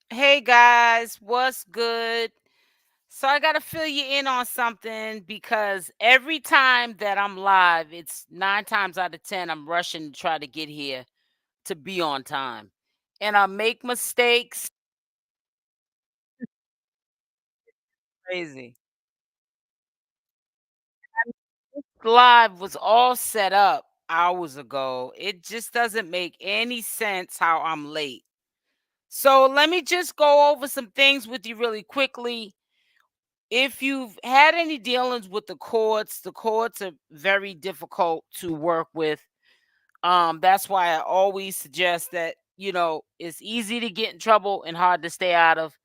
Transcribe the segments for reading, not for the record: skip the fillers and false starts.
Hey guys, what's good? So I got to fill you in on something because every time that I'm live, it's 9 times out of 10 I'm rushing to try to get here to be on time. And I make mistakes. Crazy. Live was all set up hours ago. It just doesn't make any sense how I'm late. So let me just go over some things with you really quickly. If you've had any dealings with the courts are very difficult to work with. That's why I always suggest that, it's easy to get in trouble and hard to stay out of.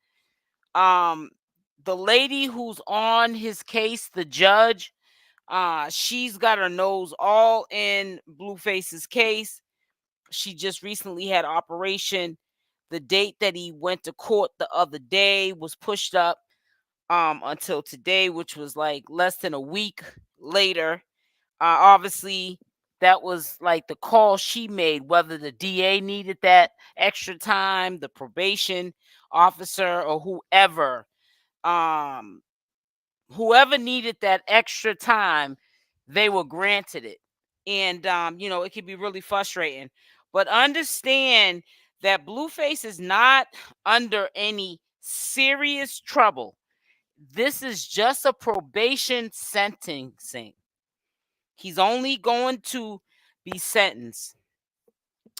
Um, the lady who's on his case, the judge, she's got her nose all in Blueface's case. She just recently had operation. The date that he went to court the other day was pushed up until today, which was like less than a week later. Obviously, that was like the call she made, whether the DA needed that extra time, the probation officer, or um, whoever needed that extra time, they were granted it. And it can be really frustrating. But understand that Blueface is not under any serious trouble. This is just a probation sentencing. He's only going to be sentenced.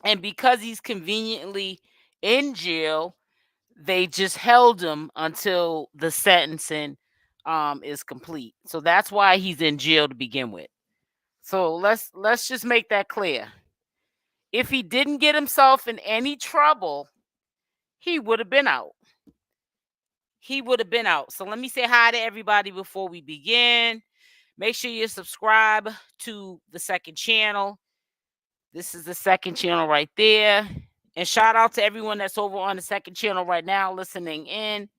And because he's conveniently in jail, they just held him until the sentencing is complete. So that's why he's in jail to begin with. So let's just make that clear. If he didn't get himself in any trouble, he would have been out. He would have been out. So let me say hi to everybody before we begin. Make sure you subscribe to the second channel. This is the second channel right there. And shout out to everyone that's over on the second channel right now listening in.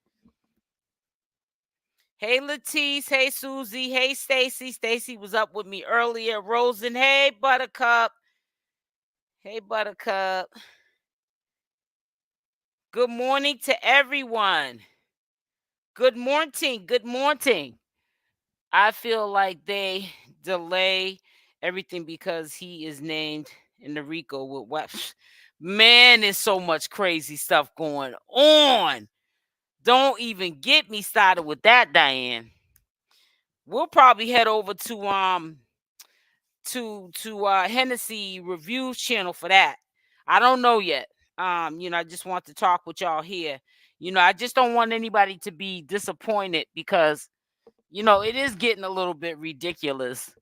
Hey Latisse, hey Susie, hey Stacy. Stacy was up with me earlier. Rosen, hey Buttercup. Hey Buttercup. Good morning to everyone. Good morning. Good morning. I feel like they delay everything because he is named in the Rico with what? Man, there's so much crazy stuff going on. Don't even get me started with that, Diane. We'll probably head over to Hennessy Reviews channel for that. I don't know yet. I just want to talk with y'all here. I just don't want anybody to be disappointed because it is getting a little bit ridiculous.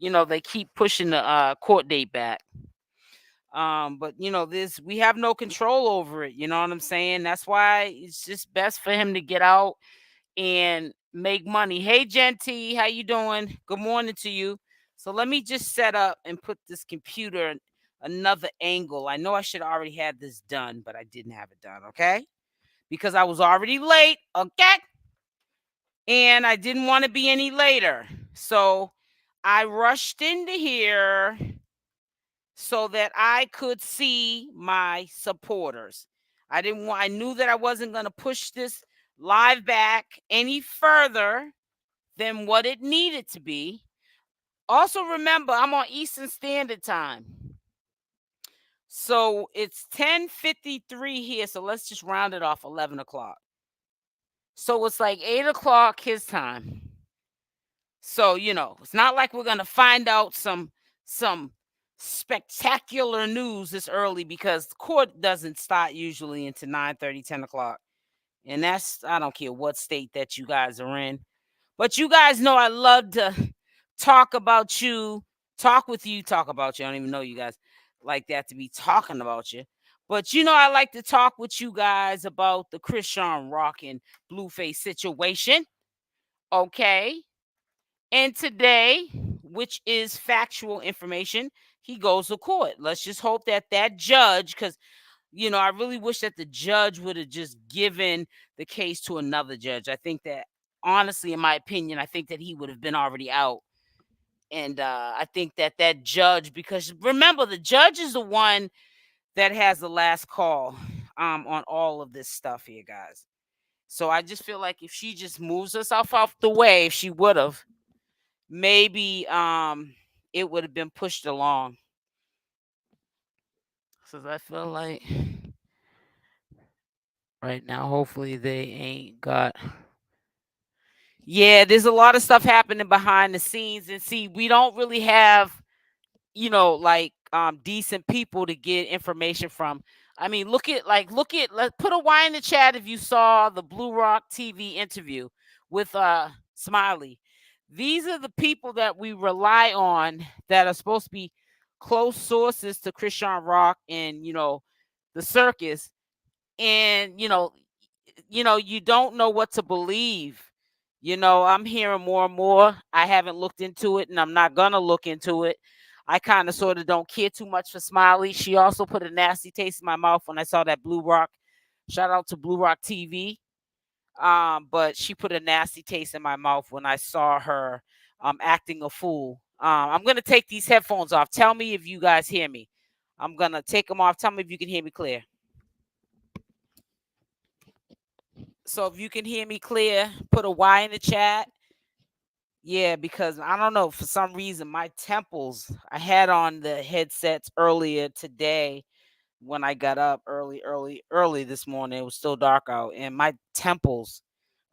They keep pushing the court date back. But this we have no control over it. You know what I'm saying? That's why it's just best for him to get out and make money. Hey Genty, how you doing? Good morning to you. So let me just set up and put this computer in another angle. I know I should already have this done, but I didn't have it done, okay? Because I was already late, okay? And I didn't want to be any later. So I rushed into here so that I could see my supporters. I knew that I wasn't going to push this live back any further than what it needed to be. Also remember, I'm on Eastern Standard Time. So it's 10:53 here. So let's just round it off 11 o'clock. So it's like 8 o'clock his time. So, it's not like we're gonna find out some spectacular news this early because the court doesn't start usually until 9:30, 10 o'clock. And that's I don't care what state that you guys are in. But you guys know I love to talk about you, talk with you, talk about you. I don't even know you guys like that to be talking about you. But I like to talk with you guys about the Chrisean Rock and Blueface situation. Okay. And today, which is factual information, he goes to court. Let's just hope that that judge, because I really wish that the judge would have just given the case to another judge. I think that, honestly, in my opinion, I think that he would have been already out. And I think that that judge, because remember, the judge is the one that has the last call. on all of this stuff here, guys. So I just feel like if she just moves herself off the way, if she would have, maybe it would have been pushed along. So I feel like right now, hopefully they ain't got. Yeah, there's a lot of stuff happening behind the scenes, and see, we don't really have, like decent people to get information from. I mean, let's put a Y in the chat if you saw the Blue Rock TV interview with Smiley. These are the people that we rely on that are supposed to be close sources to CashApp and the circus. And you don't know what to believe. I'm hearing more and more. I haven't looked into it, and I'm not gonna look into it. I kind of sort of don't care too much for Smiley. She also put a nasty taste in my mouth when I saw that Blue Rock. Shout out to Blue Rock TV. But she put a nasty taste in my mouth when I saw her acting a fool. I'm gonna take these headphones off. Tell me if you guys hear me. I'm gonna take them off. Tell me if you can hear me clear. So if you can hear me clear, put a Y in the chat. Yeah, because I don't know, for some reason my temples, I had on the headsets earlier today when I got up early this morning. It was still dark out and my temples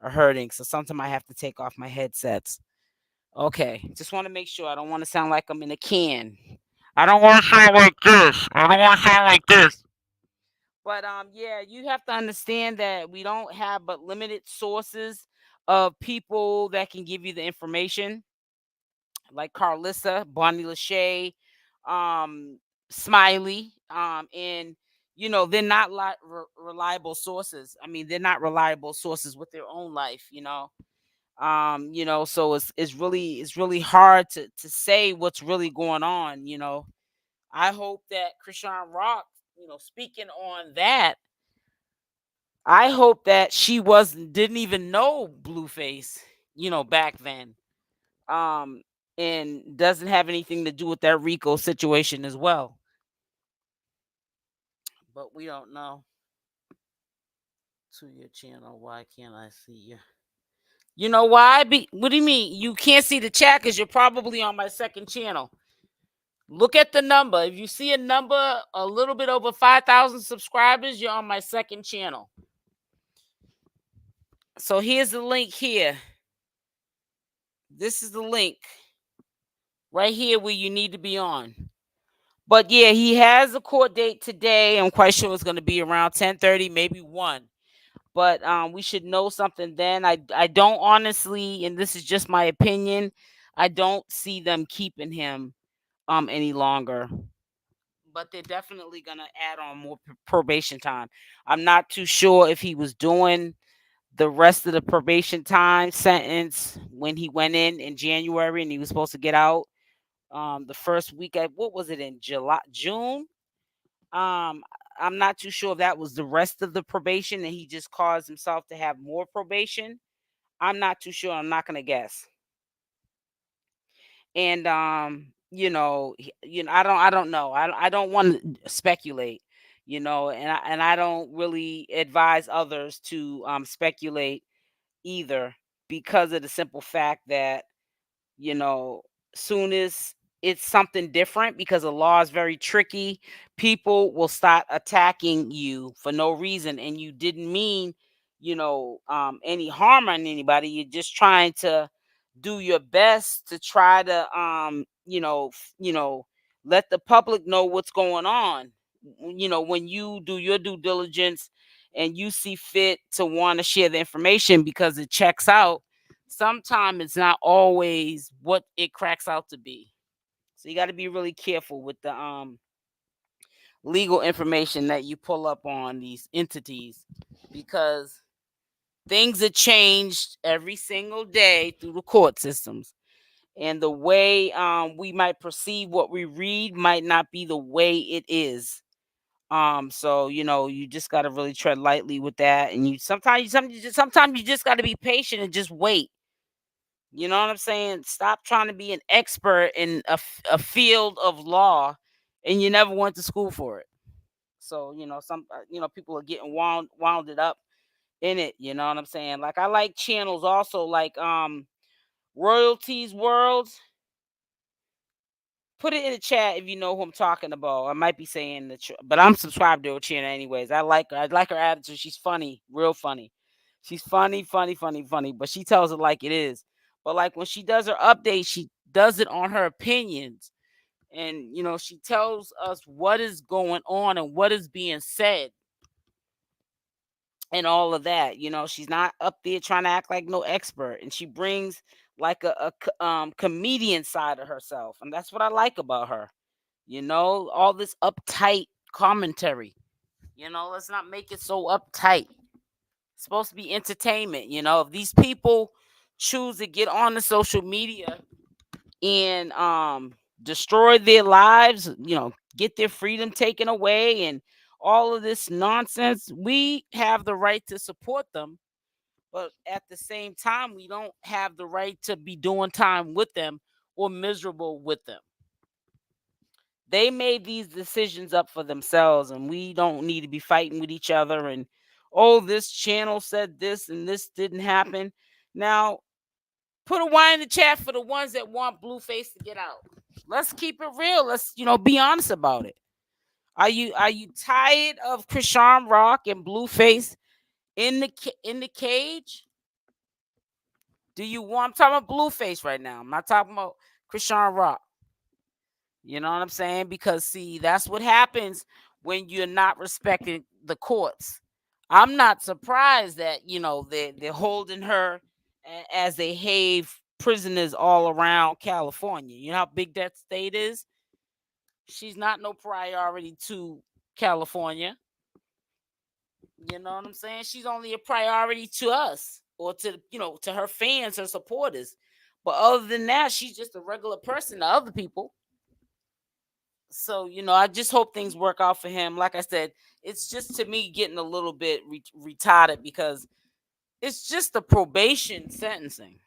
are hurting. So sometimes I have to take off my headsets. Okay, just want to make sure. I don't want to sound like I'm in a can. I don't want to sound like this. I don't want to sound like this. But yeah, you have to understand that we don't have but limited sources of people that can give you the information, like Karlissa, Bonnie Lachey, Smiley, and they're not reliable sources. I mean, they're not reliable sources with their own life. So it's really hard to say what's really going on. I hope that Chrisean Rock, speaking on that, I hope that she didn't even know Blueface, back then. Um, and doesn't have anything to do with that Rico situation as well. But we don't know. To your channel, why can't I see you? You know why? What do you mean? You can't see the chat because you're probably on my second channel. Look at the number. If you see a number a little bit over 5,000 subscribers, you're on my second channel. So here's the link here. This is the link right here where you need to be on. But yeah, he has a court date today. I'm quite sure it's going to be around 10:30, maybe 1. But we should know something then. I don't honestly, and this is just my opinion, I don't see them keeping him any longer. But they're definitely going to add on more probation time. I'm not too sure if he was doing the rest of the probation time sentence when he went in January and he was supposed to get out the first week. What was it, in June? I'm not too sure if that was the rest of the probation and he just caused himself to have more probation. I'm not too sure. I'm not gonna guess. And I don't know. I don't want to speculate. And I don't really advise others to speculate either, because of the simple fact that soon as it's something different, because the law is very tricky, people will start attacking you for no reason, and you didn't mean any harm on anybody. You're just trying to do your best to try to let the public know what's going on. When you do your due diligence and you see fit to want to share the information because it checks out, sometimes it's not always what it cracks out to be. So you got to be really careful with the legal information that you pull up on these entities, because things are changed every single day through the court systems. And the way we might perceive what we read might not be the way it is. So you just got to really tread lightly with that, and sometimes you just got to be patient and just wait. You know what I'm saying? Stop trying to be an expert in a field of law and you never went to school for it. So some people are getting wounded up in it. You know what I'm saying? Like I like channels also like Royalties Worlds. Put it in the chat if you know who I'm talking about. I might be saying but I'm subscribed to her channel anyways. I like her. I like her attitude. She's funny, real funny. She's funny, funny, funny, funny. But she tells it like it is. But like when she does her update, she does it on her opinions, and she tells us what is going on and what is being said and all of that. She's not up there trying to act like no expert, and she brings like a comedian side of herself, and that's what I like about her. All this uptight commentary. Let's not make it so uptight. It's supposed to be entertainment. If these people choose to get on the social media and destroy their lives, get their freedom taken away and all of this nonsense, we have the right to support them. But at the same time, we don't have the right to be doing time with them or miserable with them. They made these decisions up for themselves, and we don't need to be fighting with each other and, oh, this channel said this and this didn't happen. Now, put a Y in the chat for the ones that want Blueface to get out. Let's keep it real. Let's, be honest about it. Are you tired of CashApp and Blueface in the cage? Do you want? I'm talking about Blueface right now. I'm not talking about CashApp. You know what I'm saying? Because see, that's what happens when you're not respecting the courts. I'm not surprised that they're holding her as they have prisoners all around California. You know how big that state is? She's not no priority to California. You know what I'm saying? She's only a priority to us or to her fans, her supporters. But other than that, she's just a regular person to other people. So, I just hope things work out for him. Like I said, it's just to me getting a little bit retarded because it's just a probation sentencing.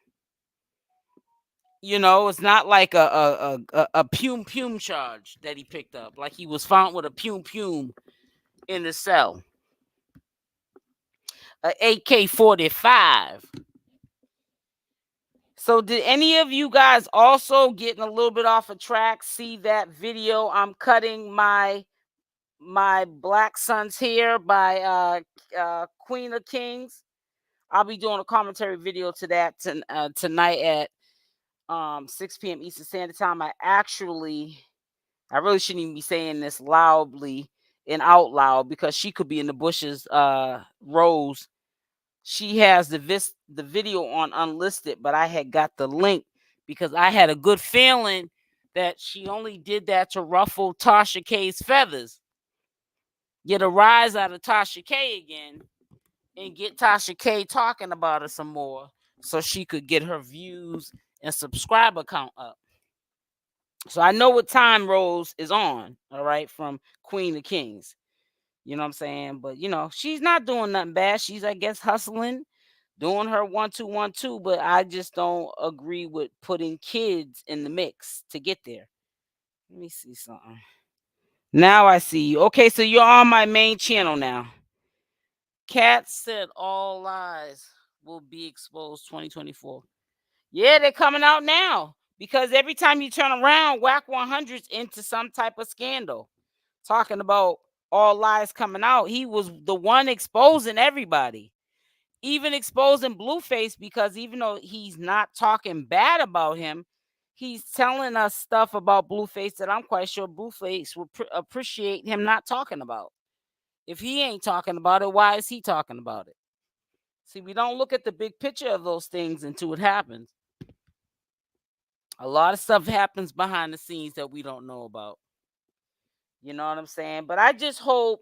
It's not like a 𝗪𝗪𝗪 charge that he picked up. Like he was found with a 𝗪𝗪𝗪 in the cell. A AK-45. So did any of you guys also getting a little bit off a track see that video? I'm cutting my black son's hair by Queen of Kings. I'll be doing a commentary video to that tonight at 6 p.m. Eastern Standard Time. I really shouldn't even be saying this loudly and out loud because she could be in the bushes. Rose, she has the video on unlisted, but I had got the link because I had a good feeling that she only did that to ruffle Tasha K's feathers. Get a rise out of Tasha K again and get Tasha K talking about her some more so she could get her views and subscriber count up. So I know what time Rose is on, all right, from Queen of Kings. You know what I'm saying? But, she's not doing nothing bad. She's, I guess, hustling, doing her 1-2-1-2, but I just don't agree with putting kids in the mix to get there. Let me see something. Now I see you. Okay, so you're on my main channel now. Cat said all lies will be exposed 2024. Yeah, they're coming out now because every time you turn around, Wack 100's into some type of scandal. Talking about all lies coming out. He was the one exposing everybody, even exposing Blueface, because even though he's not talking bad about him, he's telling us stuff about Blueface that I'm quite sure Blueface would appreciate him not talking about. If he ain't talking about it, why is he talking about it? See, we don't look at the big picture of those things until it happens. A lot of stuff happens behind the scenes that we don't know about. You know what I'm saying? But I just hope,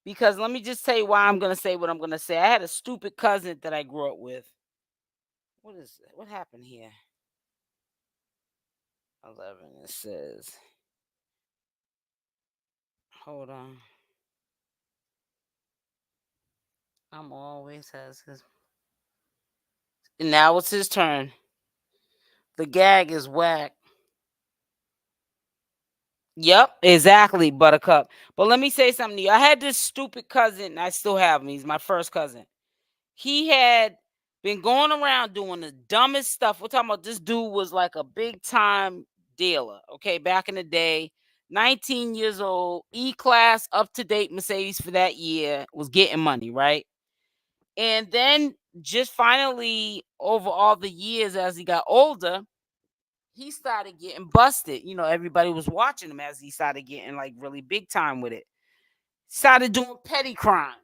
because let me just tell you why I'm going to say what I'm going to say. I had a stupid cousin that I grew up with. What is it? What happened here? 11, it says. Hold on. I'm always has his. And now it's his turn. The gag is Wack. Yep, exactly, Buttercup. But let me say something to you. I had this stupid cousin. I still have him. He's my first cousin. He had been going around doing the dumbest stuff. We're talking about this dude was like a big time dealer. Okay, back in the day, 19 years old, E-class, up to date Mercedes for that year, was getting money, right? And then just finally, over all the years as he got older, he started getting busted. You know, everybody was watching him as he started getting like really big time with it. Started doing petty crimes.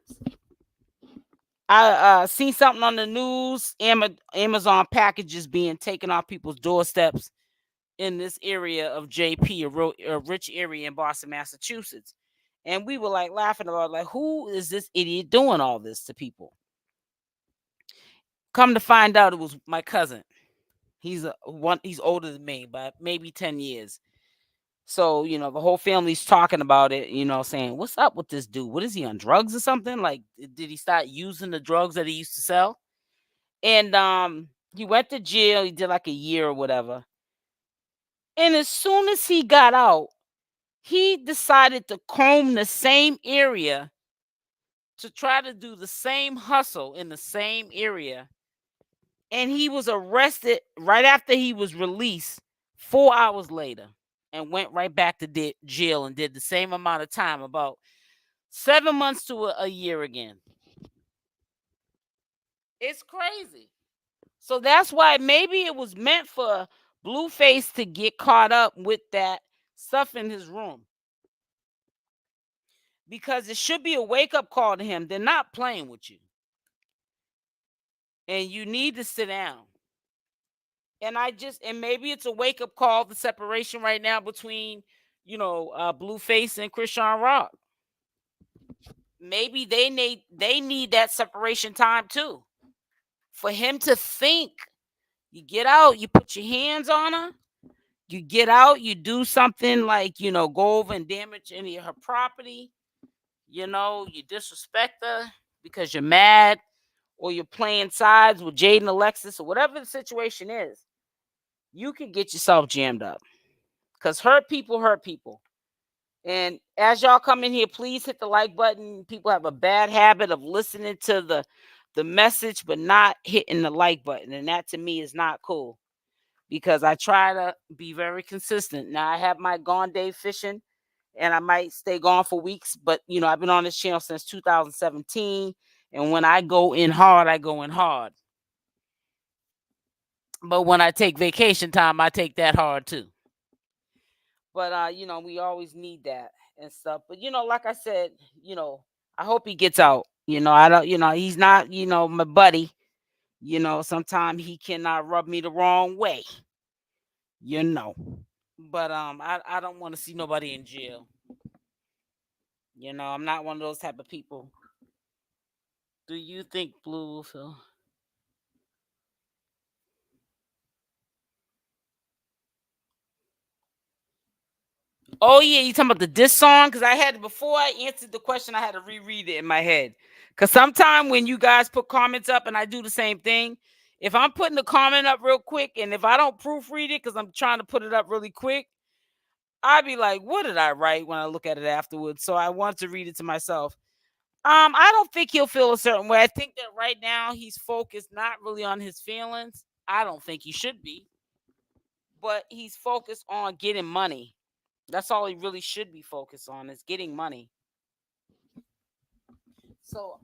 I seen something on the news. Amazon packages being taken off people's doorsteps in this area of JP, a rich area in Boston, Massachusetts. And we were like laughing about like, who is this idiot doing all this to people? Come to find out, it was my cousin. He's older than me by maybe 10 years. So, you know, the whole family's talking about it, you know, saying, what's up with this dude? What is he, on drugs or something? Like, did he start using the drugs that he used to sell? And he went to jail. He did like a year or whatever. And as soon as he got out, he decided to comb the same area to try to do the same hustle in the same area. And he was arrested right after he was released 4 hours later and went right back to jail and did the same amount of time, about 7 months to a year again. It's crazy. So that's why maybe it was meant for Blueface to get caught up with that stuff in his room. Because it should be a wake-up call to him. They're not playing with you. And you need to sit down. And maybe it's a wake-up call, the separation right now between, Blueface and CashApp. Maybe they need that separation time too. For him to think. You get out, you put your hands on her, you get out, you do something like, go over and damage any of her property, you disrespect her because you're mad, or you're playing sides with Jaydain, Alexis, or whatever the situation is, you can get yourself jammed up. Because hurt people hurt people. And as y'all come in here, please hit the like button. People have a bad habit of listening to the message but not hitting the like button. And that to me is not cool. Because I try to be very consistent. Now I have my gone day fishing, and I might stay gone for weeks, but I've been on this channel since 2017, and when I go in hard, I go in hard. But when I take vacation time, I take that hard too. But we always need that and stuff. But like I said, I hope he gets out. I don't, he's not, my buddy. Sometimes he cannot rub me the wrong way. But I don't want to see nobody in jail. I'm not one of those type of people. Do you think Blue Phil? Oh yeah, you talking about the diss song? Because I had, before I answered the question, I had to reread it in my head. Because sometimes when you guys put comments up, and I do the same thing, if I'm putting the comment up real quick, and if I don't proofread it because I'm trying to put it up really quick, I'd be like, what did I write when I look at it afterwards? So I want to read it to myself. I don't think he'll feel a certain way. I think that right now he's focused not really on his feelings. I don't think he should be. But he's focused on getting money. That's all he really should be focused on, is getting money. So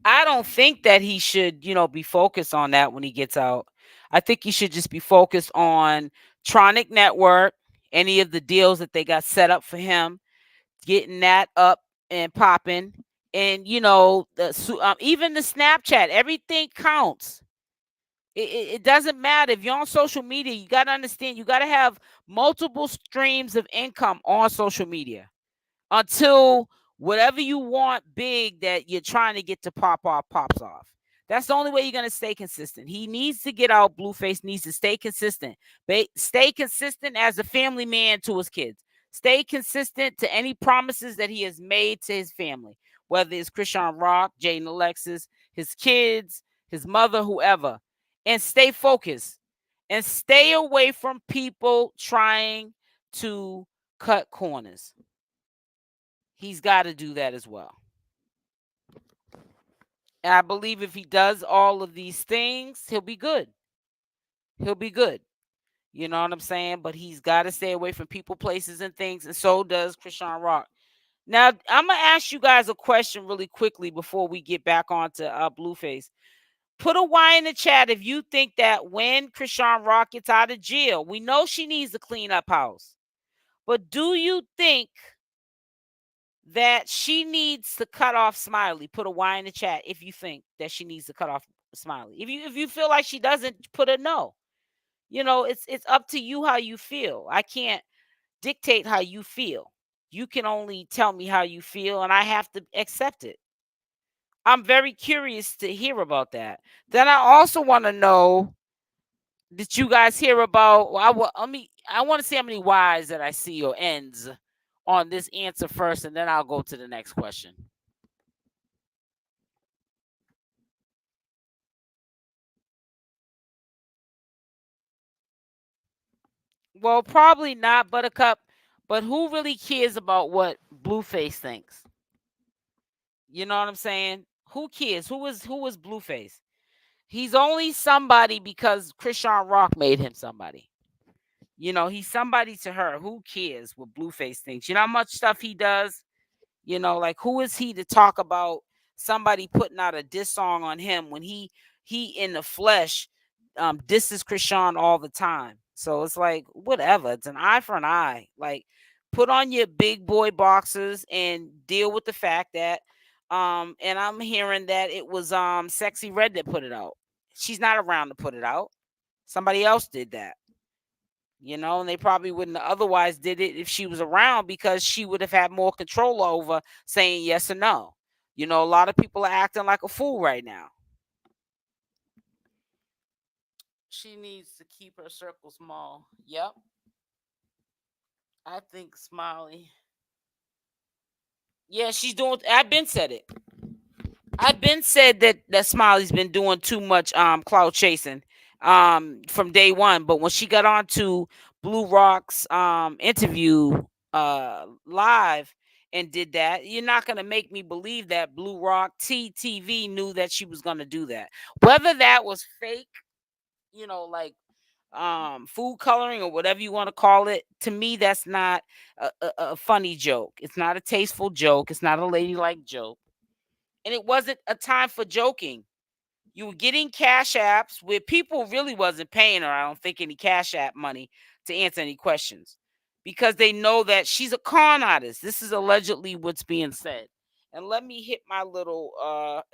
I don't think that he should, be focused on that when he gets out. I think he should just be focused on Tronic Network, any of the deals that they got set up for him, getting that up and popping. And even the Snapchat, everything counts. It doesn't matter if you're on social media. You got to understand, you got to have multiple streams of income on social media until whatever you want big that you're trying to get to pop off pops off. That's the only way you're going to stay consistent. He needs to get out. Blueface needs to stay consistent. Stay consistent as a family man to his kids. Stay consistent to any promises that he has made to his family, whether it's CashApp, Jaydain, Alexis, his kids, his mother, whoever. And stay focused. And stay away from people trying to cut corners. He's got to do that as well. And I believe if he does all of these things, he'll be good. He'll be good. You know what I'm saying? But he's got to stay away from people, places, and things. And so does Chrisean Rock. Now, I'm going to ask you guys a question really quickly before we get back onto Blueface. Put a Y in the chat if you think that when Chrisean Rock gets out of jail, we know she needs to clean up house. But do you think that she needs to cut off Smiley? Put a Y in the chat if you think that she needs to cut off Smiley. If you feel like she doesn't, put a no. You know, it's up to you how you feel. I can't dictate how you feel. You can only tell me how you feel, and I have to accept it. I'm very curious to hear about that. Then I also want to know, did you guys hear about? Well, I want to see how many Y's that I see or N's on this answer first, and then I'll go to the next question. Well, probably not Buttercup, but who really cares about what Blueface thinks? You know what I'm saying? Who cares? Who is Blueface? He's only somebody because Chrisean Rock made him somebody. You know, he's somebody to her. Who cares what Blueface thinks? You know how much stuff he does? You know, like, who is he to talk about somebody putting out a diss song on him when he in the flesh disses Chrisean all the time? So it's like, whatever. It's an eye for an eye. Like, put on your big boy boxers and deal with the fact that and I'm hearing that it was Sexy Red that put it out. She's not around to put it out. Somebody else did that. You know, and they probably wouldn't have otherwise did it if she was around, because she would have had more control over saying yes or no. You know, a lot of people are acting like a fool right now. She needs to keep her circle small. Yep. I think Smiley. Yeah, she's doing. I've been said it. I've been said that Smiley's been doing too much cloud chasing from day one. But when she got on to Blue Rock's interview live and did that, you're not gonna make me believe that Blue Rock TV knew that she was gonna do that. Whether that was fake, you know, like food coloring or whatever you want to call it, to me that's not a funny joke. It's not a tasteful joke. It's not a ladylike joke. And it wasn't a time for joking. You were getting cash apps where people really wasn't paying her, I don't think, any cash app money to answer any questions, because they know that she's a con artist. This is allegedly what's being said. And let me hit my little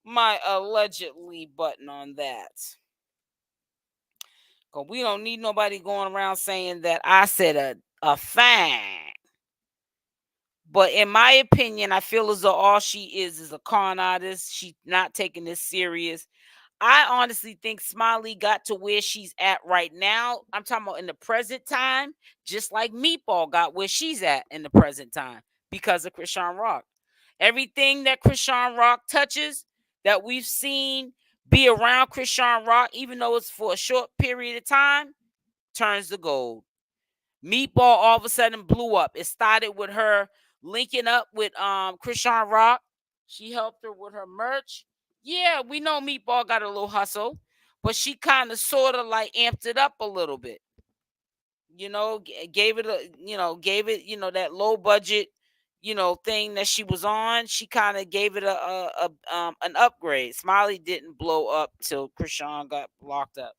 my allegedly button on that. Cause we don't need nobody going around saying that I said a thing. But in my opinion, I feel as though all she is a con artist. She's not taking this serious. I honestly think Smiley got to where she's at right now. I'm talking about in the present time, just like Meatball got where she's at in the present time because of Chrisean Rock. Everything that Chrisean Rock touches, that we've seen be around Chrisean Rock, even though it's for a short period of time, turns to gold. Meatball all of a sudden blew up. It started with her linking up with Chrisean Rock. She helped her with her merch. Yeah, we know Meatball got a little hustle, but she kind of sort of like amped it up a little bit. You know, gave it that low budget, thing that she was on. She kind of gave it an upgrade. Smiley didn't blow up till Chrisean got locked up.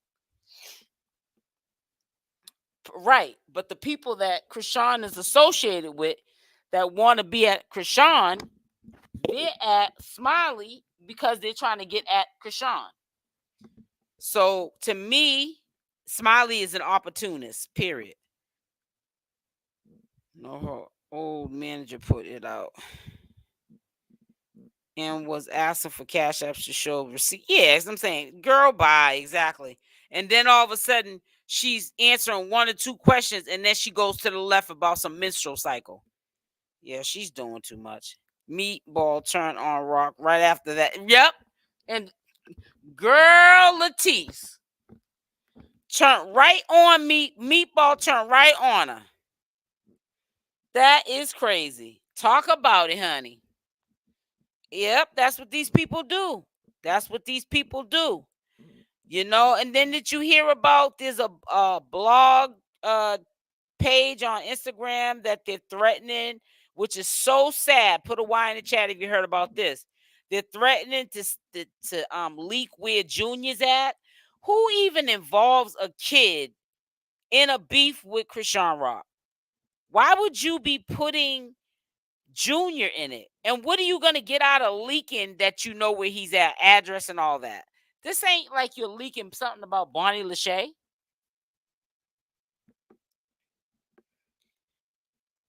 Right. But the people that Chrisean is associated with that want to be at Chrisean, they're at Smiley because they're trying to get at Chrisean. So to me, Smiley is an opportunist, period. No, her old manager put it out and was asking for cash apps to show receipt. Yeah, I'm saying, girl, bye, exactly. And then all of a sudden, she's answering one or two questions, and then she goes to the left about some menstrual cycle. Yeah, she's doing too much. Meatball turned on Rock right after that. Yep. And girl Latisse turned right on me. Meatball turned right on her. That is crazy. Talk about it, honey. Yep, that's what these people do. That's what these people do. You know, and then did you hear about there's a blog page on Instagram that they're threatening, which is so sad. Put a Y in the chat if you heard about this. They're threatening to leak where Junior's at. Who even involves a kid in a beef with CashApp? Why would you be putting Junior in it? And what are you gonna get out of leaking that you know where he's at, address and all that? This ain't like you're leaking something about Bonnie Lachey.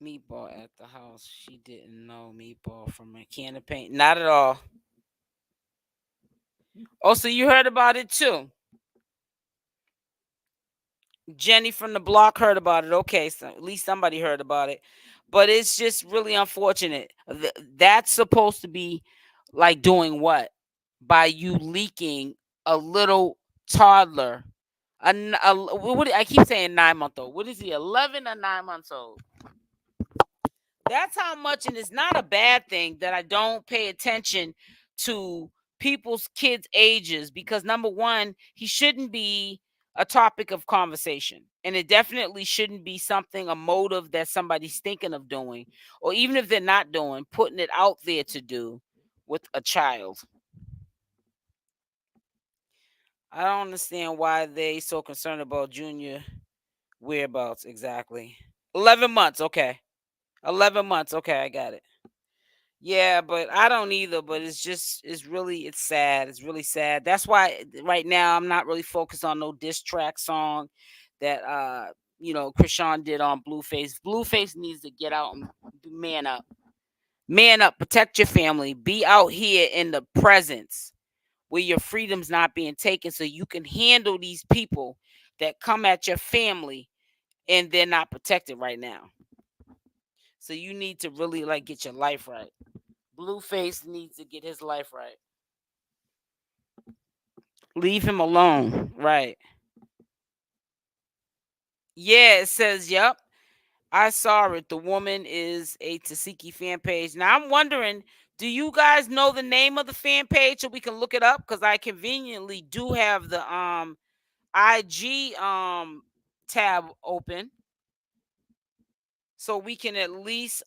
Meatball at the house. She didn't know Meatball from a can of paint. Not at all. Oh, so you heard about it too. Jenny from the block heard about it. Okay, so at least somebody heard about it. But it's just really unfortunate. That's supposed to be like doing what? By you leaking a little toddler. What, I keep saying 9 month old. What is he? 11 or 9 months old? That's how much, and it's not a bad thing that I don't pay attention to people's kids' ages, because number one, he shouldn't be a topic of conversation. And it definitely shouldn't be something, a motive that somebody's thinking of doing, or even if they're not doing, putting it out there to do with a child. I don't understand why they so concerned about Junior whereabouts exactly. 11 months, okay. 11 months, okay, I got it. Yeah, but I don't either. But it's sad. It's really sad. That's why right now I'm not really focused on no diss track song that Chrisean did on Blueface. Blueface needs to get out and man up. Man up, protect your family. Be out here in the presence where your freedom's not being taken, so you can handle these people that come at your family and they're not protected right now. So you need to really like get your life right. Blueface needs to get his life right. Leave him alone. Right. Yeah, it says, yep. I saw it. The woman is a Tasiki fan page. Now I'm wondering, do you guys know the name of the fan page so we can look it up? Because I conveniently do have the IG tab open. So we can at least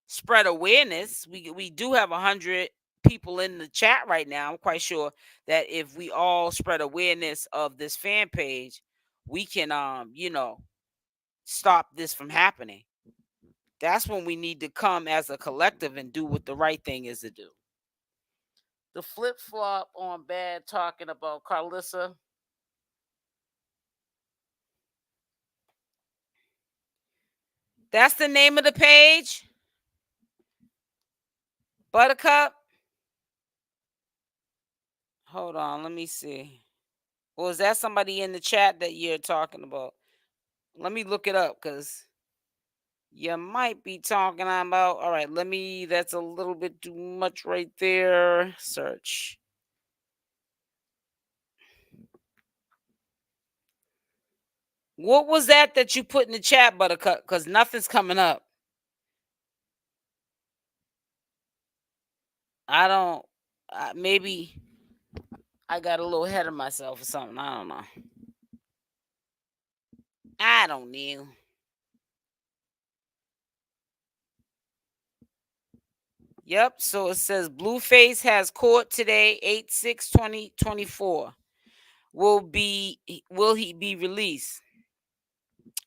spread awareness. We do have 100 people in the chat right now. I'm quite sure that if we all spread awareness of this fan page, we can stop this from happening. That's when we need to come as a collective and do what the right thing is to do. The flip flop on bad talking about Karlissa. That's the name of the page. Buttercup. Hold on, let me see. Or is that somebody in the chat that you're talking about? Let me look it up because you might be talking about. All right, that's a little bit too much right there. Search. What was that you put in the chat, Buttercup? Because nothing's coming up. I don't. Maybe I got a little ahead of myself or something. I don't know. I don't know. Yep. So it says Blueface has court today, 8/6/2024. Will he be released?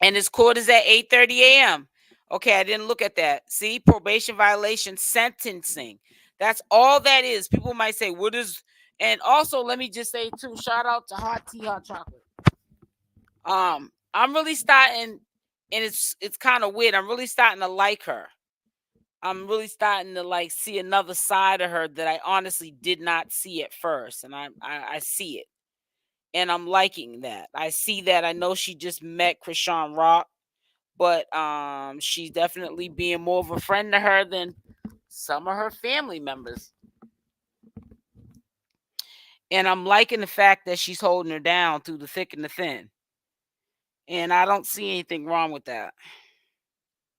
And his court is at 8:30 a.m. Okay, I didn't look at that. See, probation violation sentencing. That's all that is. People might say, what is, and also let me just say too, shout out to Hot Tea Hot Chocolate. I'm really starting, and it's kind of weird. I'm really starting to like her. I'm really starting to like see another side of her that I honestly did not see at first. And I see it. And I'm liking that. I see that. I know she just met CashApp, but she's definitely being more of a friend to her than some of her family members. And I'm liking the fact that she's holding her down through the thick and the thin. And I don't see anything wrong with that.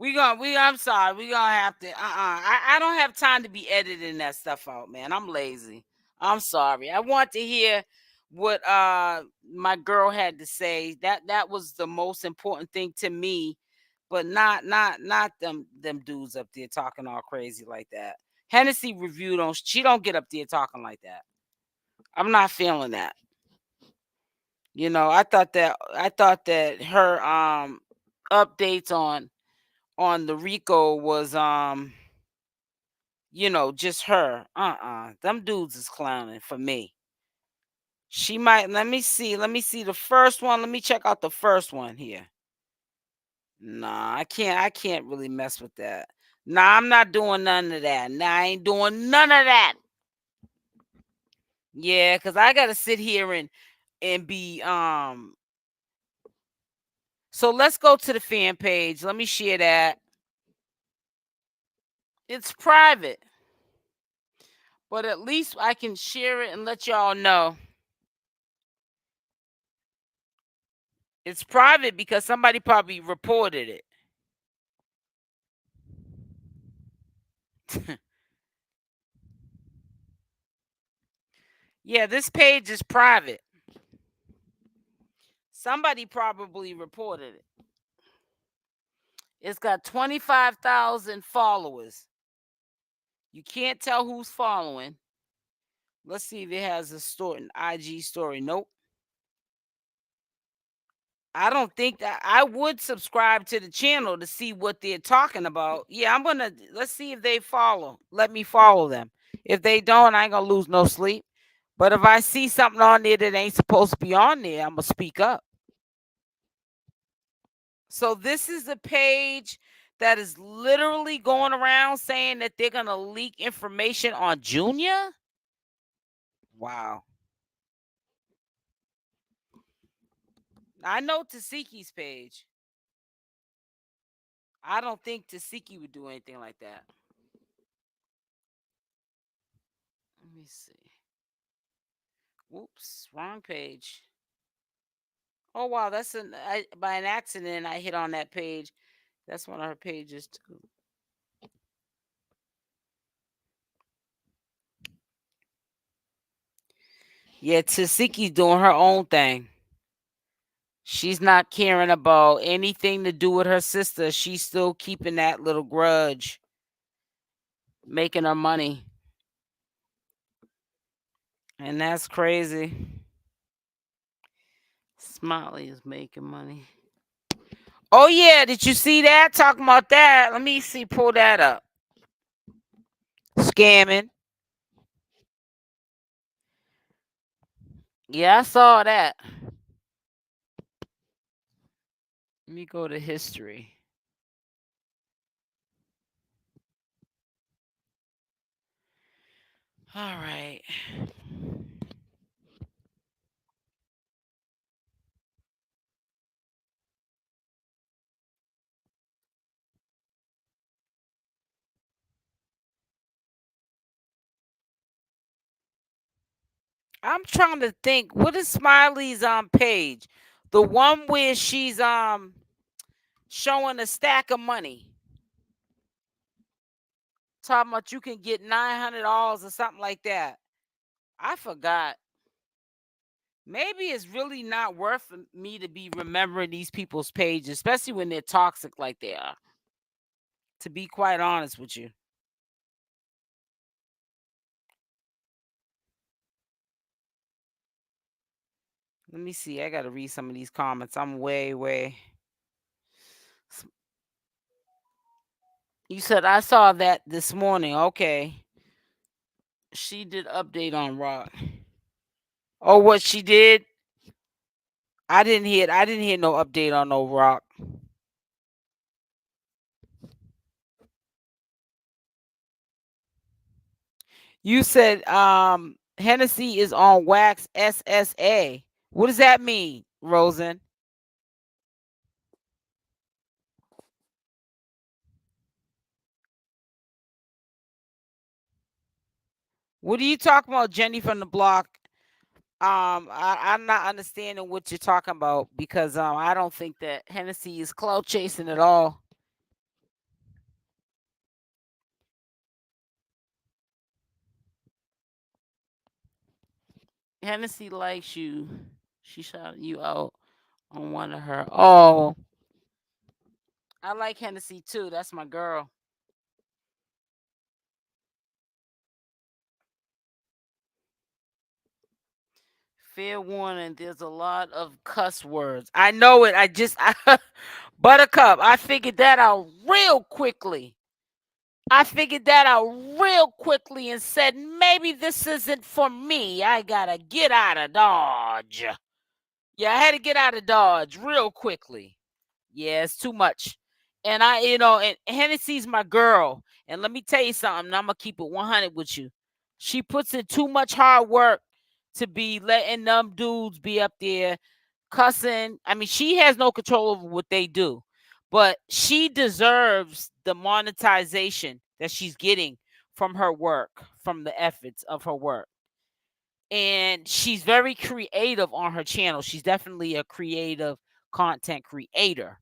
I'm sorry. We're gonna have to. I don't have time to be editing that stuff out, man. I'm lazy. I'm sorry. I want to hear what my girl had to say. That was the most important thing to me, but not them dudes up there talking all crazy like that. Hennessy review she don't get up there talking like that. I'm not feeling that. You know, I thought that her updates on the Rico was you know, just her. Them dudes is clowning for me. She might let me see the first one. Let me check out the first one here. Nah, I can't really mess with that. Nah, I'm not doing none of that. Nah, I ain't doing none of that. Yeah, because I gotta sit here and be so let's go to the fan page. Let me share that. It's private. But at least I can share it and let y'all know. It's private because somebody probably reported it. Yeah, this page is private. Somebody probably reported it. It's got 25,000 followers. You can't tell who's following. Let's see if it has a story, an IG story. Nope. I don't think that I would subscribe to the channel to see what they're talking about. Yeah, let's see if they follow. Let me follow them. If they don't, I ain't gonna lose no sleep. But if I see something on there that ain't supposed to be on there, I'm gonna speak up. So this is a page that is literally going around saying that they're gonna leak information on Junior. Wow. I know Tashiki's page. I don't think Tasiki would do anything like that. Let me see. Whoops, wrong page. Oh wow, that's by an accident I hit on that page. That's one of her pages too. Yeah, Tasiki's doing her own thing. She's not caring about anything to do with her sister. She's still keeping that little grudge, making her money. And that's crazy. Smiley is making money. Oh yeah, did you see that? Talking about that. Let me see, pull that up. Scamming. Yeah, I saw that. Let me go to history. All right. I'm trying to think. What is Smiley's page? The one where she's showing a stack of money. Talking about you can get $900 or something like that. I forgot. Maybe it's really not worth me to be remembering these people's pages, especially when they're toxic like they are. To be quite honest with you. Let me see. I got to read some of these comments. I'm way. You said I saw that this morning. Okay. She did update on Rock. Oh, what she did? I didn't hear no update on no Rock. You said Hennessy is on Wax SSA. What does that mean, Rosen? What are you talking about, Jenny from the block? I'm not understanding what you're talking about because I don't think that Hennessy is clout chasing at all. Hennessy likes you. She shouted you out on one of her. Oh, I like Hennessy too. That's my girl. Fair warning, there's a lot of cuss words. I know it. Buttercup, I figured that out real quickly. And said, maybe this isn't for me. I gotta get out of Dodge. Yeah, I had to get out of Dodge real quickly. Yeah, it's too much. And and Hennessy's my girl. And let me tell you something. I'm gonna keep it 100 with you. She puts in too much hard work to be letting them dudes be up there cussing. I mean, she has no control over what they do, but she deserves the monetization that she's getting from her work, from the efforts of her work. And she's very creative on her channel. She's definitely a creative content creator.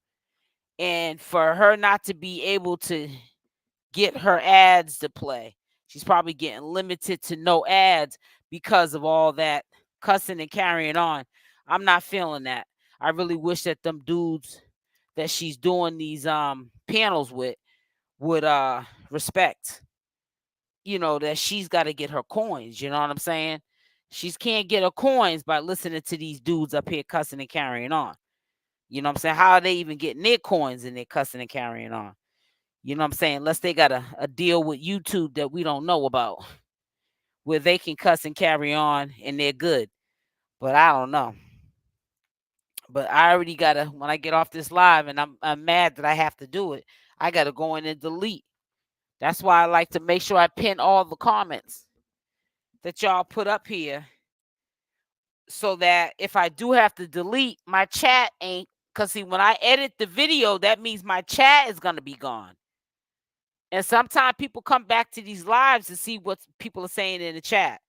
And for her not to be able to get her ads to play, she's probably getting limited to no ads because of all that cussing and carrying on. I'm not feeling that. I really wish that them dudes that she's doing these panels with would respect, that she's got to get her coins. You know what I'm saying? She can't get her coins by listening to these dudes up here cussing and carrying on. You know what I'm saying? How are they even getting their coins and they're cussing and carrying on? You know what I'm saying? Unless they got a deal with YouTube that we don't know about, where they can cuss and carry on and they're good. But I don't know. But I already gotta, when I get off this live and I'm mad that I have to do it, I gotta go in and delete. That's why I like to make sure I pin all the comments that y'all put up here, so that if I do have to delete, my chat ain't, because see, when I edit the video, that means my chat is gonna be gone. And sometimes people come back to these lives to see what people are saying in the chat.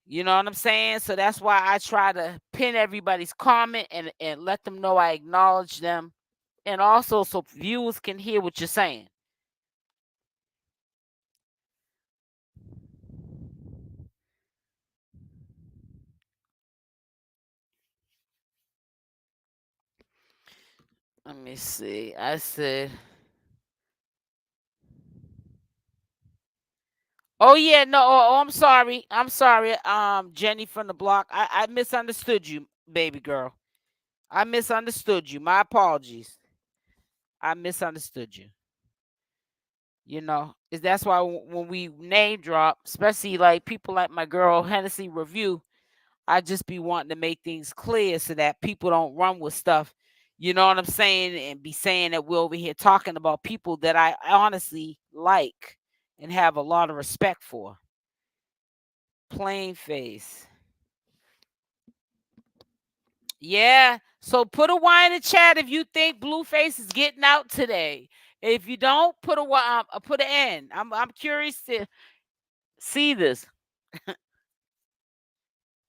You know what I'm saying? So that's why I try to pin everybody's comment and let them know I acknowledge them. And also so viewers can hear what you're saying. Let me see. I said, oh yeah, no, I'm sorry. Jenny from the block. I misunderstood you, baby girl. I misunderstood you. My apologies. I misunderstood you. That's why when we name drop, especially like people like my girl Hennessy Review, I just be wanting to make things clear so that people don't run with stuff. You know what I'm saying? And be saying that we're over here talking about people that I honestly like and have a lot of respect for. Plain face. Yeah. So put a Y in the chat if you think Blueface is getting out today. If you don't, put a Y, put an N. I'm curious to see this.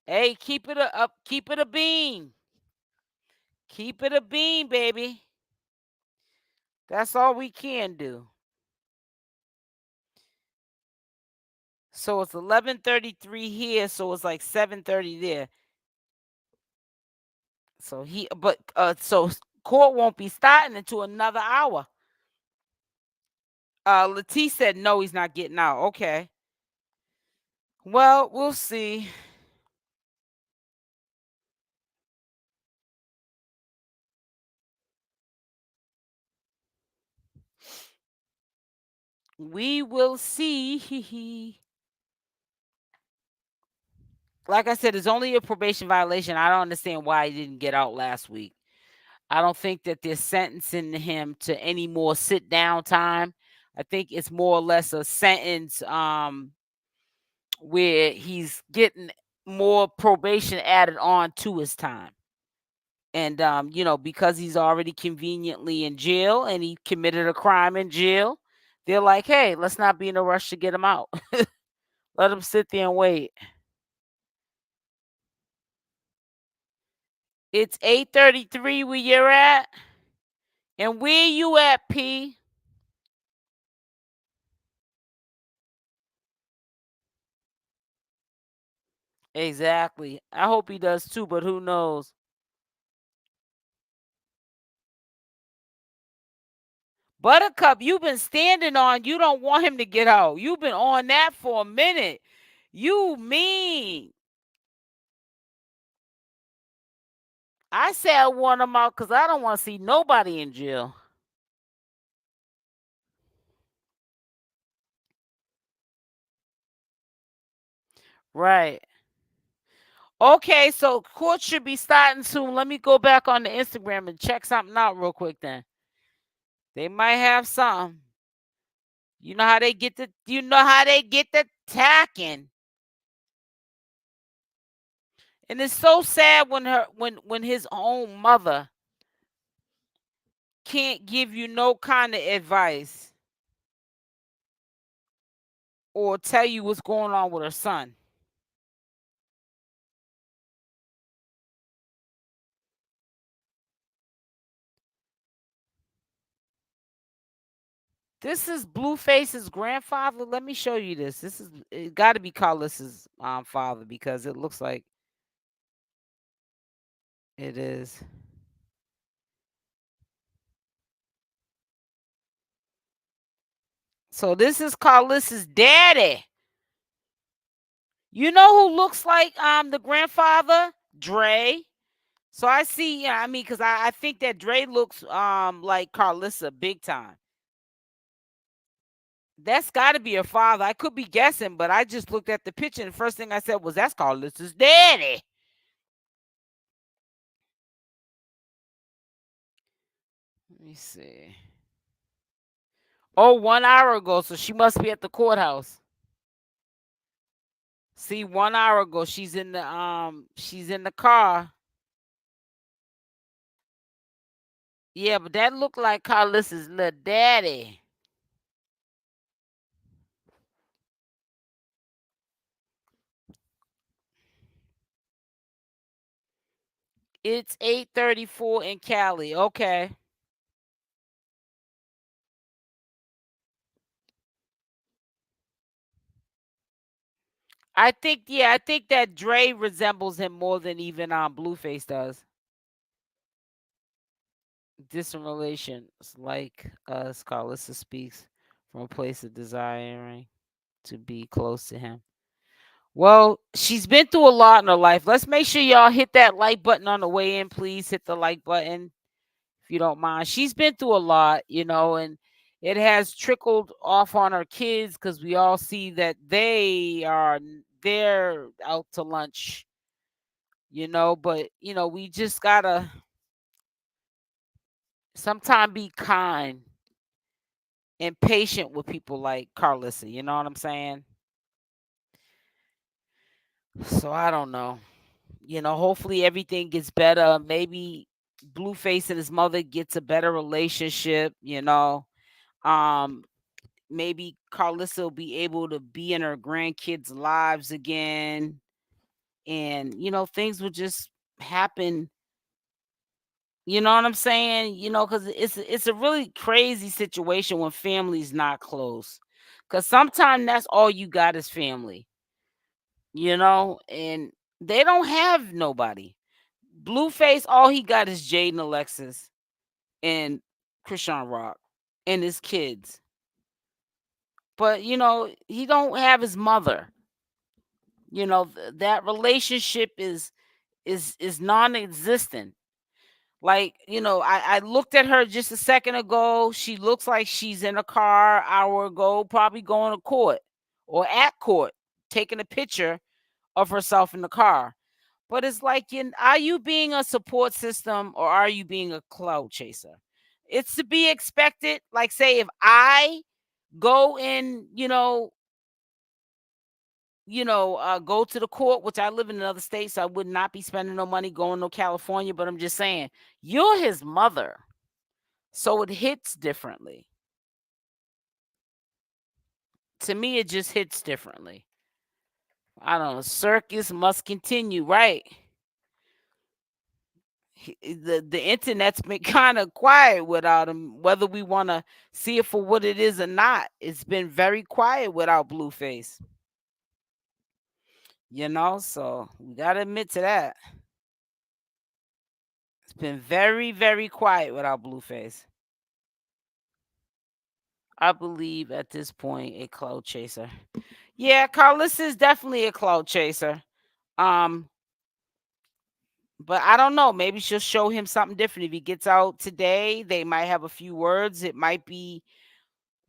Hey, keep it up. Keep it a bean. Keep it a bean, baby. That's all we can do. So it's 11:33 here, so it's like 7:30 there. So so court won't be starting until another hour. Latif said no, he's not getting out. Okay. Well, we'll see. We will see. Like I said, it's only a probation violation. I don't understand why he didn't get out last week. I don't think that they're sentencing him to any more sit down time. I think it's more or less a sentence where he's getting more probation added on to his time. And because he's already conveniently in jail and he committed a crime in jail, they're like, hey, let's not be in a rush to get him out. Let him sit there and wait. It's 8:33 where you're at. And where you at, P? Exactly. I hope he does too, but who knows? Buttercup, you've been standing on, you don't want him to get out. You've been on that for a minute. You mean. I said I want him out because I don't want to see nobody in jail. Right. Okay, so court should be starting soon. Let me go back on the Instagram and check something out real quick then. They might have something. You know how they get the tacking. And it's so sad when his own mother can't give you no kind of advice or tell you what's going on with her son. This is Blueface's grandfather. Let me show you this. It got to be Karlissa's father because it looks like it is. So this is Karlissa's daddy. You know who looks like the grandfather? Dre. So I see, I mean, because I think that Dre looks like Karlissa big time. That's got to be her father. I could be guessing, but I just looked at the picture and the first thing I said was, that's Karlissa's daddy. Let me see. Oh, 1 hour ago, so she must be at the courthouse. See, 1 hour ago, she's in the car. Yeah, but that looked like Karlissa's little daddy. It's 8:34 in Cali. Okay. I think that Dre resembles him more than even Blueface does. Distant relations like us, Karlissa speaks from a place of desiring to be close to him. Well, she's been through a lot in her life. Let's make sure y'all hit that like button on the way in. Please hit the like button if you don't mind. She's been through a lot, and it has trickled off on her kids because we all see that they're out to lunch, but we just gotta sometimes be kind and patient with people like Karlissa. You know what I'm saying? So I don't know. Hopefully everything gets better. Maybe Blueface and his mother gets a better relationship. Maybe Karlissa will be able to be in her grandkids' lives again, and things will just happen. You know what I'm saying? Because it's a really crazy situation when family's not close. Because sometimes that's all you got is family. And they don't have nobody. Blueface, all he got is Jaydain, Alexis, and CashApp and his kids. But he don't have his mother. That relationship is non-existent. Like, I looked at her just a second ago. She looks like she's in a car hour ago, probably going to court or at court, taking a picture of herself in the car. But it's like, are you being a support system or are you being a cloud chaser? It's to be expected. Like, say, if I go in, go to the court, which I live in another state, so I would not be spending no money going to California. But I'm just saying, you're his mother, so it hits differently. To me, it just hits differently. I don't know. Circus must continue, right? The internet's been kind of quiet without him, whether we want to see it for what it is or not. It's been very quiet without Blueface. You know, so we gotta admit to that. It's been very, very quiet without Blueface. I believe at this point a cloud chaser. Yeah, Karlissa is definitely a cloud chaser. But I don't know. Maybe she'll show him something different. If he gets out today, they might have a few words. It might be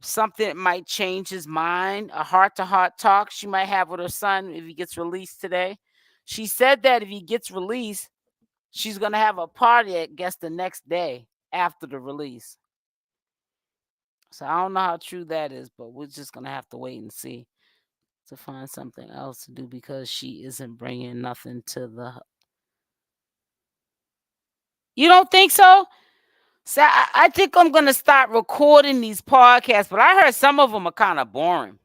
something that might change his mind. A heart-to-heart talk she might have with her son if he gets released today. She said that if he gets released, she's going to have a party, I guess, the next day after the release. So I don't know how true that is, but we're just going to have to wait and see to find something else to do because she isn't bringing nothing to the... You don't think so? So I think I'm going to start recording these podcasts, but I heard some of them are kind of boring.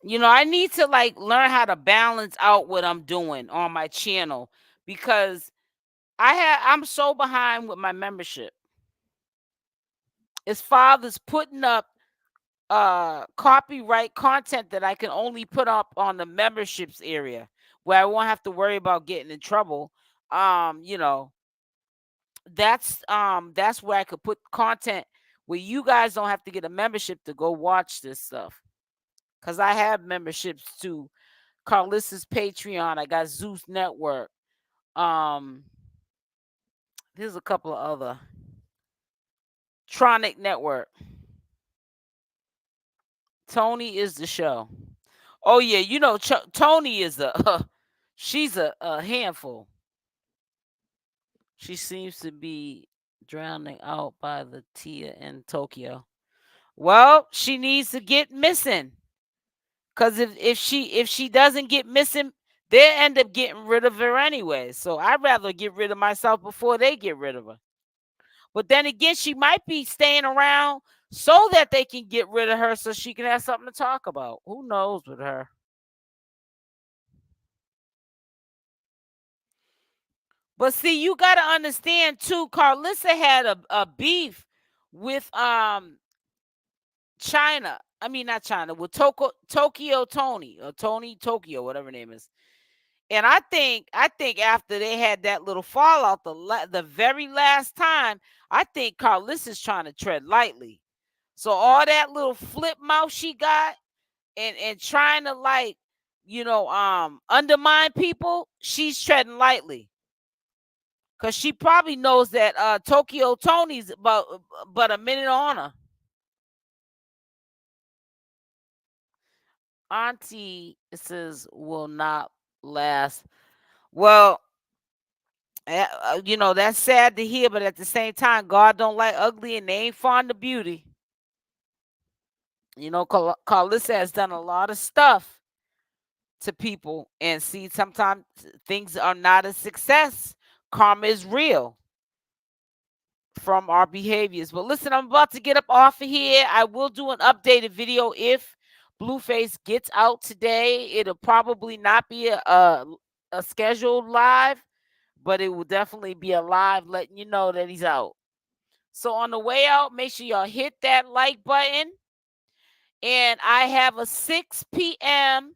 You know, I need to like learn how to balance out what I'm doing on my channel because I'm so behind with my membership. As far as putting up copyright content that I can only put up on the memberships area where I won't have to worry about getting in trouble. You know, that's where I could put content where you guys don't have to get a membership to go watch this stuff. Cause I have memberships to Karlissa's Patreon. I got Zeus Network. There's a couple of other Tronic Network. Tony is the show. Oh yeah, you know Tony is she's a handful. She seems to be drowning out by the Tia in Tokyo. Well, she needs to get missing. Cause if she doesn't get missing, they'll end up getting rid of her anyway. So I'd rather get rid of myself before they get rid of her. But then again, she might be staying around so that they can get rid of her so she can have something to talk about. Who knows with her? But see, you got to understand too, Karlissa had a beef with China. I mean, not China, with Tokyo Tony or Tony Tokyo, whatever her name is. And I think after they had that little fallout, the very last time, I think Karlissa's trying to tread lightly. So all that little flip mouth she got and trying to like, you know, undermine people, she's treading lightly. Cause she probably knows that Tokyo Tony's but a minute on her. Auntie says will not last. Well, you know, that's sad to hear, but at the same time, God don't like ugly and they ain't fond of beauty. You know, Karlissa has done a lot of stuff to people, and see, sometimes things are not a success. Karma is real from our behaviors. But listen, I'm about to get up off of here. I will do an updated video if Blueface gets out today. It'll probably not be a scheduled live, but it will definitely be a live letting you know that he's out. So on the way out, make sure y'all hit that like button. And I have a 6 p.m.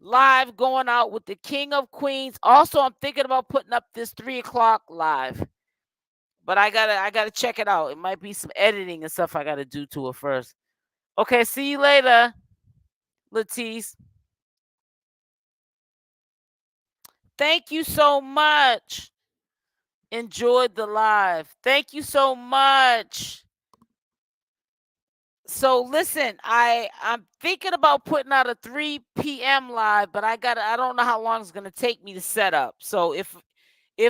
live going out with the King of Queens. Also, I'm thinking about putting up this 3 o'clock live. But I gotta check it out. It might be some editing and stuff I gotta do to it first. Okay, see you later, Latisse. Thank you so much. Enjoyed the live. Thank you so much. So listen, I'm thinking about putting out a 3 p.m. live, but I don't know how long it's gonna take me to set up. So if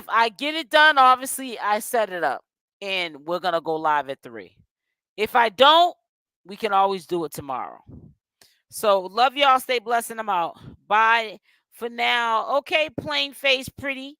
I get it done, obviously I set it up and we're gonna go live at 3. If I don't, we can always do it tomorrow. So love y'all. Stay blessed and I'm out. Bye for now. Okay, plain face pretty.